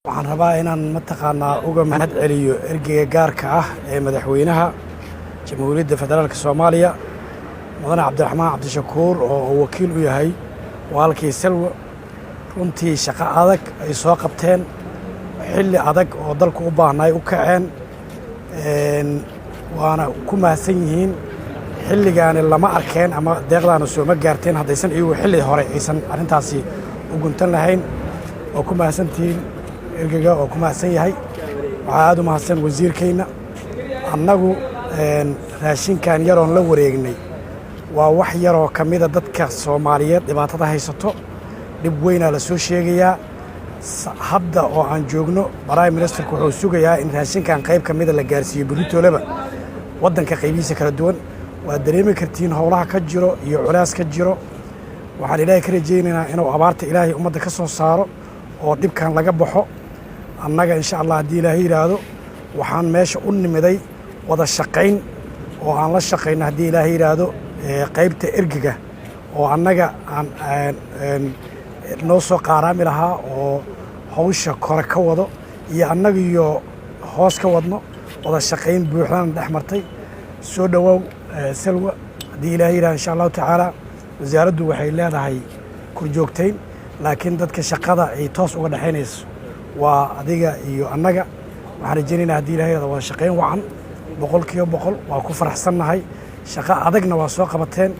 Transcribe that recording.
waxaan rabaa inaan mataqaanaa uga mahad celiyo ergeyga gaarka ah ee madaxweynaha jamhuuriyadda federaalka Soomaaliya mudane Cabdiraxmaan Cabdishakuur oo wakiil u yahay walaalkii Salwa runtii shaqo adag ay soo qabteen xilli adag oo dalku u baahnay u kaceen waana ku mahadsan yihiin xilligaani lama arkeen ama deeqdaana soo ma gaarteen haddaysan iyagu xilli hore aysan arrintaasi u guntan lahayn oo ku mahadsantihiin ergeyga oo ku mahadsan yahay waxaa aad u mahadsan wasiirkayna annagu raashinkan yaroon la wareegnay waa wax yaroo ka mida dadka Soomaaliyeed dhibaatada haysato dhib weynaa la soo sheegayaa hadda oo aan joogno Prime Minister wuxuu sugayaa in raashinkan qayb ka mida la gaarsiiyo Britoleba waddanka qaybihiisa kala duwan waa dareemi kartiin howlaha ka jiro iyo culays ka jiro waxaan ilaahay ka rajaynaynaa inuu abaarta ilaahay ummadda ka soo saaro oo dhibkan laga baxo annaga insha Allah haddii ilaahay yiraahdo waxaan meesha u nimiday wada shaqayn oo aan la shaqayno haddii ilaahay yiraahdo qaybta ergiga oo annaga aan noo soo qaaraami lahaa oo hawsha kore ka wado iyo annaga iyo hoos ka wadno wada shaqayn buuxdaan dhex martay soo dhawow Salwa haddii ilaahay yiraahdo insha Allah tacaala wasaaraddu waxay leedahay korjoogtayn laakiin dadka shaqada ay toos uga dhaxaynayso waa adiga iyo annaga waxaan rajaynaynaa haddii ilaahay wada shaqayn wacan 100% waa ku faraxsannahay shaqo adagna waa soo qabateen